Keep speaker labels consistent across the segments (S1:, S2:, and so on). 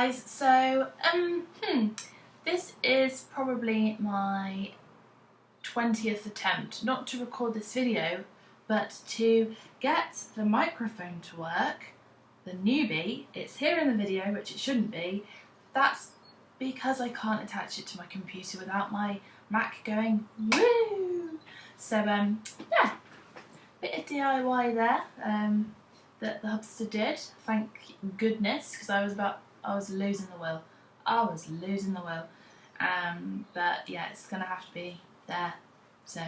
S1: guys, so this is probably my 20th attempt not to record this video but to get the microphone to work. The newbie, it's here in the video, which it shouldn't be. That's because I can't attach it to my computer without my Mac going woo. So yeah, bit of DIY there that the hubster did, thank goodness, because I was losing the will. But yeah, it's gonna have to be there. So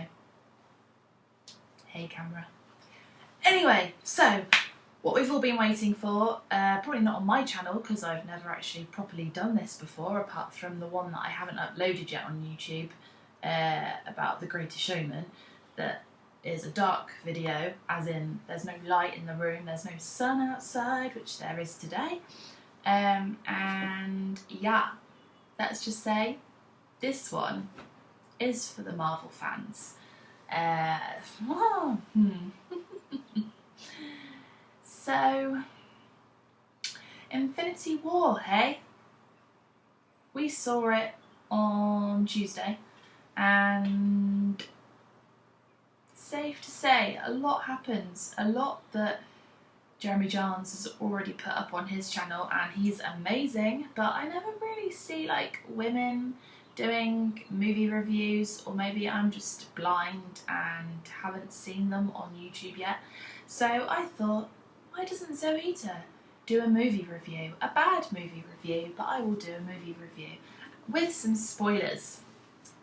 S1: hey camera. Anyway, so what we've all been waiting for, probably not on my channel because I've never actually properly done this before, apart from the one that I haven't uploaded yet on YouTube about The Greatest Showman, that is a dark video, as in there's no light in the room, there's no sun outside, which there is today. And yeah, let's just say this one is for the Marvel fans. So, Infinity War, hey? We saw it on Tuesday, and safe to say, a lot happens. A lot that Jeremy Jahns has already put up on his channel, and he's amazing, but I never really see like women doing movie reviews, or maybe I'm just blind and haven't seen them on YouTube yet. So I thought, why doesn't Zoita do a movie review? A bad movie review, but I will do a movie review with some spoilers.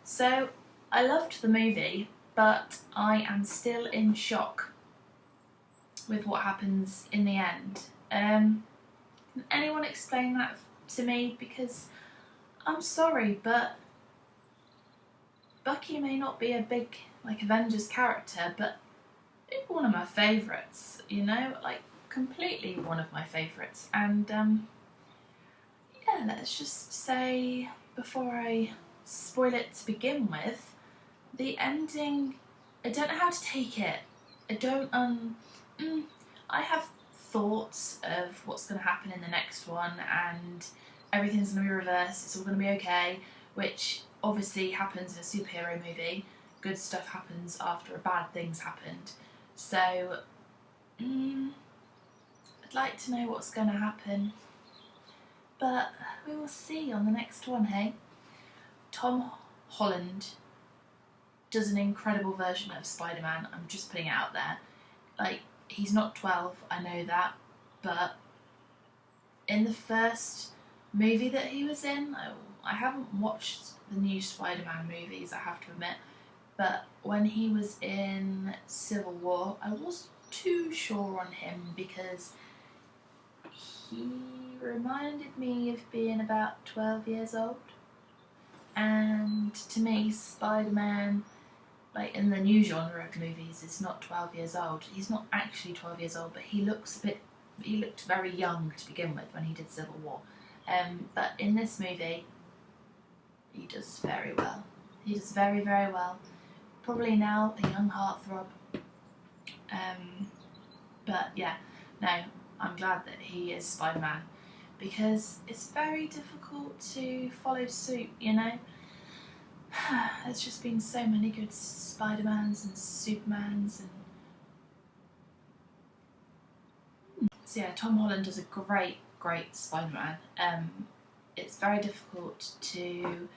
S1: So I loved the movie, but I am still in shock with what happens in the end. Can anyone explain that to me? Because I'm sorry, but Bucky may not be a big like Avengers character, but it's one of my favourites, you know, like completely one of my favourites. And yeah, let's just say, before I spoil it to begin with, the ending, I don't know how to take it. I don't I have thoughts of what's going to happen in the next one, and everything's going to be reversed, it's all going to be okay, which obviously happens in a superhero movie. Good stuff happens after bad things happened. So I'd like to know what's going to happen, but we will see on the next one, hey? Tom Holland does an incredible version of Spider-Man. I'm just putting it out there. Like, he's not 12, I know that, but in the first movie that he was in, I haven't watched the new Spider-Man movies, I have to admit, but when he was in Civil War, I wasn't too sure on him because he reminded me of being about 12 years old. And to me, Spider-Man, like in the new genre of movies, is not 12 years old. He's not actually 12 years old, but he looked very young to begin with when he did Civil War. But in this movie, he does very well. He does very, very well. Probably now a young heartthrob. But yeah, no, I'm glad that he is Spider-Man, because it's very difficult to follow suit, you know? There's just been so many good Spider-Mans and Supermans, and so yeah, Tom Holland does a great Spider-Man. It's very difficult to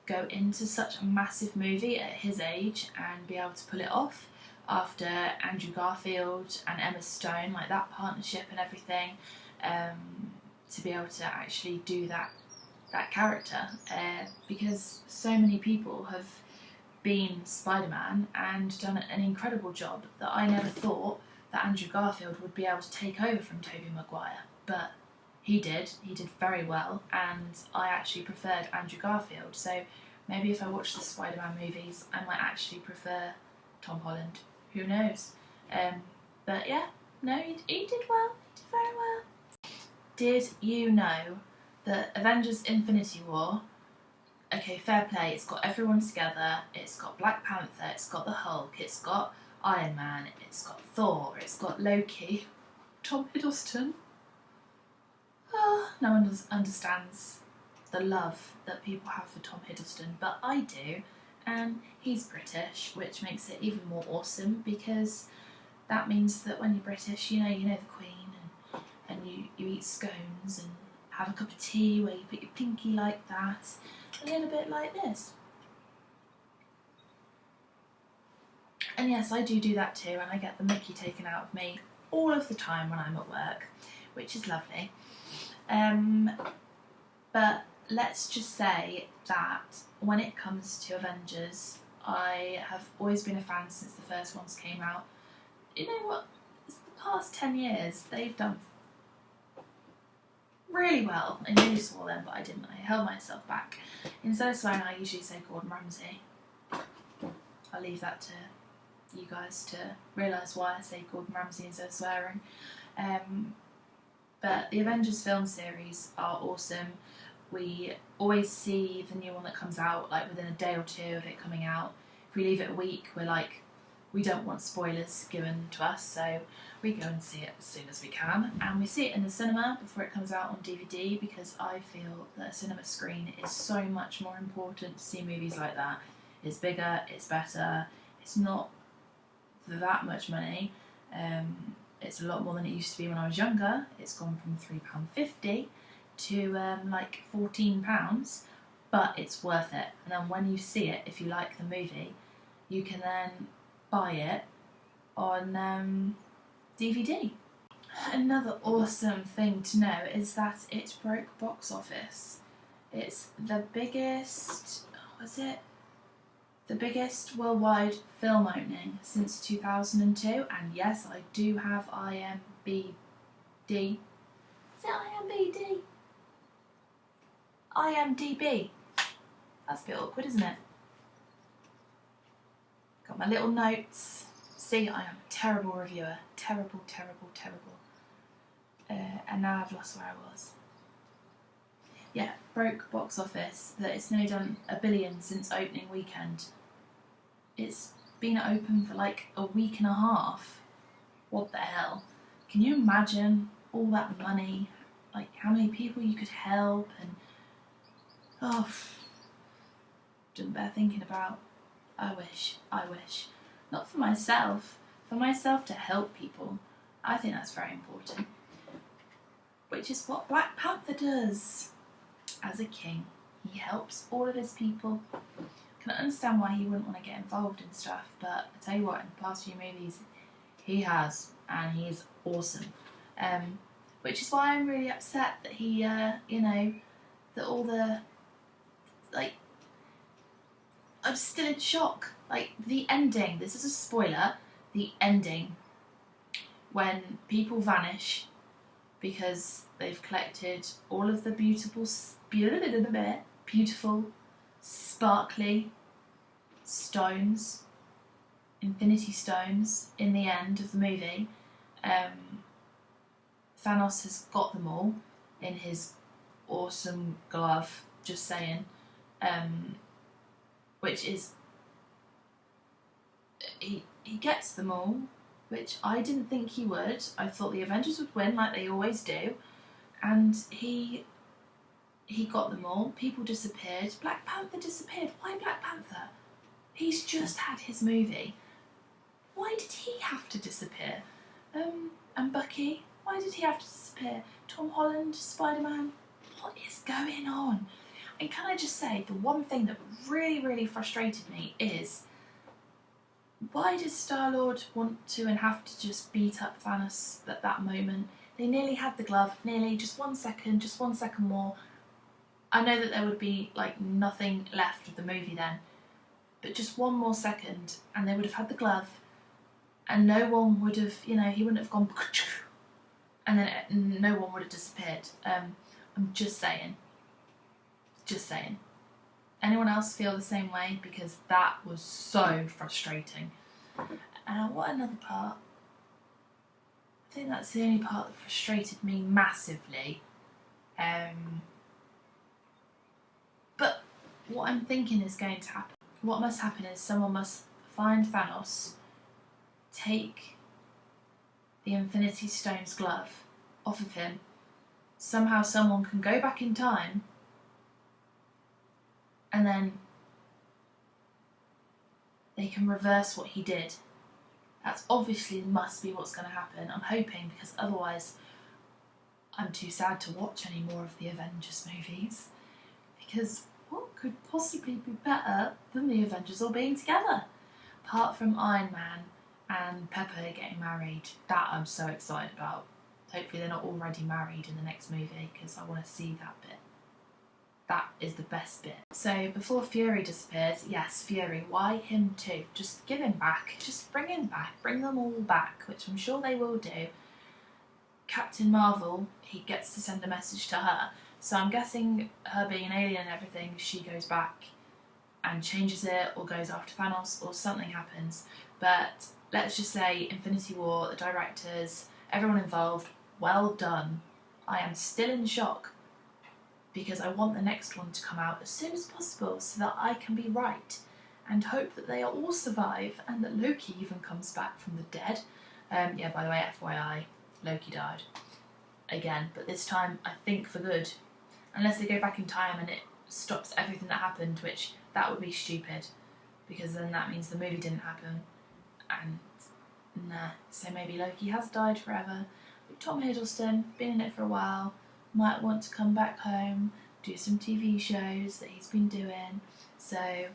S1: go into such a massive movie at his age and be able to pull it off after Andrew Garfield and Emma Stone, like that partnership and everything, to be able to actually do that character, because so many people have been Spider-Man and done an incredible job that I never thought that Andrew Garfield would be able to take over from Tobey Maguire, but he did very well, and I actually preferred Andrew Garfield, so maybe if I watch the Spider-Man movies I might actually prefer Tom Holland, who knows. But yeah, no, he did well, he did very well. Did you know that Avengers Infinity War, okay, fair play, it's got everyone together, it's got Black Panther, it's got the Hulk, it's got Iron Man, it's got Thor, it's got Loki, Tom Hiddleston. oh, no one understands the love that people have for Tom Hiddleston, but I do, and he's British, which makes it even more awesome because that means that when you're British, you know the Queen, and you eat scones and have a cup of tea where you put your pinky like that, a little bit like this. And yes, I do that too, and I get the mickey taken out of me all of the time when I'm at work, which is lovely. But let's just say that when it comes to Avengers, I have always been a fan since the first ones came out. You know what? It's the past 10 years, they've done really well. I nearly swore then, but I didn't. I held myself back. Instead of swearing, I usually say Gordon Ramsay. I'll leave that to you guys to realise why I say Gordon Ramsay instead of swearing. But the Avengers film series are awesome. We always see the new one that comes out like within a day or two of it coming out. If we leave it a week, we're like, we don't want spoilers given to us, so we go and see it as soon as we can. And we see it in the cinema before it comes out on DVD, because I feel that a cinema screen is so much more important to see movies like that. It's bigger, it's better, it's not that much money. It's a lot more than it used to be when I was younger. It's gone from £3.50 to like £14, but it's worth it. And then when you see it, if you like the movie, you can then buy it on DVD. Another awesome thing to know is that it broke box office. It's the biggest, the biggest worldwide film opening since 2002, and yes, I do have IMBD. Is it IMBD? IMDb. That's a bit awkward, isn't it? Got my little notes. See, I am a terrible reviewer. Terrible, terrible, terrible. And now I've lost where I was. Yeah, broke box office. That it's nearly done $1 billion since opening weekend. It's been open for like a week and a half. What the hell? Can you imagine all that money? Like how many people you could help, and didn't bear thinking about. I wish. Not for myself to help people. I think that's very important. Which is what Black Panther does. As a king, he helps all of his people. Can understand why he wouldn't want to get involved in stuff, but I tell you what, in the past few movies, he has, and he is awesome. Which is why I'm really upset that he, that all the, I'm still in shock. Like, the ending, this is a spoiler, the ending, when people vanish because they've collected all of the beautiful, sparkly stones, infinity stones, in the end of the movie. Thanos has got them all in his awesome glove, just saying, which is, he gets them all, which I didn't think he would. I thought the Avengers would win like they always do, and he got them all. People disappeared. Black Panther disappeared. Why Black Panther? He's just had his movie. Why did he have to disappear? And Bucky, why did he have to disappear? Tom Holland, Spider-Man, what is going on? And can I just say, the one thing that really, really frustrated me is, why did Star-Lord want to and have to just beat up Thanos at that moment? They nearly had the glove, nearly, just 1 second more. I know that there would be like nothing left of the movie then, but just 1 more second and they would have had the glove, and no one would have, he wouldn't have gone and then no one would have disappeared. I'm just saying. Anyone else feel the same way? Because that was so frustrating. And what another part? I think that's the only part that frustrated me massively. But what I'm thinking is going to happen. What must happen is someone must find Thanos, take the Infinity Stone's glove off of him, somehow someone can go back in time and then they can reverse what he did. That's obviously must be what's going to happen. I'm hoping, because otherwise I'm too sad to watch any more of the Avengers movies. Because what could possibly be better than the Avengers all being together? Apart from Iron Man and Pepper getting married, that I'm so excited about. Hopefully they're not already married in the next movie, because I want to see that bit. That is the best bit. So before Fury disappears, yes, Fury, why him too? Just give him back. Just bring him back. Bring them all back, which I'm sure they will do. Captain Marvel, he gets to send a message to her. So I'm guessing her being an alien and everything, she goes back and changes it or goes after Thanos or something happens. But let's just say Infinity War, the directors, everyone involved, well done. I am still in shock because I want the next one to come out as soon as possible so that I can be right and hope that they all survive and that Loki even comes back from the dead. Yeah, by the way, FYI, Loki died again, but this time I think for good. Unless they go back in time and it stops everything that happened, which that would be stupid, because then that means the movie didn't happen. And nah, so maybe Loki has died forever. But Tom Hiddleston, been in it for a while, might want to come back home, do some TV shows that he's been doing. So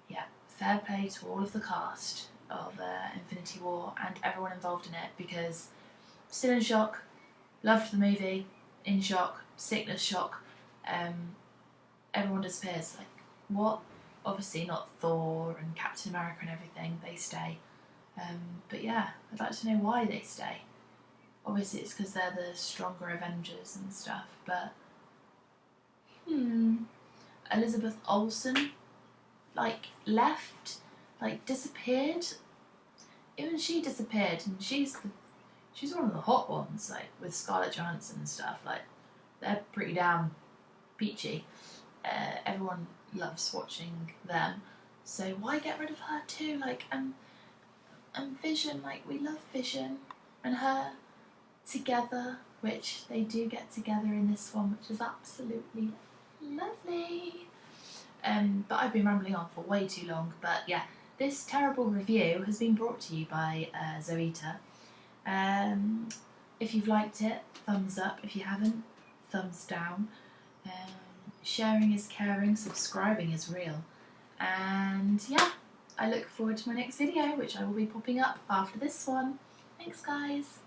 S1: yeah, fair play to all of the cast of Infinity War and everyone involved in it, because still in shock, loved the movie, in shock, sickness shock. Everyone disappears. Like, what? Obviously not Thor and Captain America and everything, they stay. But yeah, I'd like to know why they stay. Obviously it's because they're the stronger Avengers and stuff, but Elizabeth Olsen, like, left, like, disappeared. Even she disappeared, and she's one of the hot ones, like, with Scarlett Johansson and stuff. Like, they're pretty damn peachy. Everyone loves watching them, so why get rid of her too? Like, and Vision, like, we love Vision and her together, which they do get together in this one, which is absolutely lovely. But I've been rambling on for way too long. But yeah, this terrible review has been brought to you by Zoita. If you've liked it, thumbs up. If you haven't, thumbs down. Sharing is caring, subscribing is real. And yeah, I look forward to my next video, which I will be popping up after this one. Thanks guys!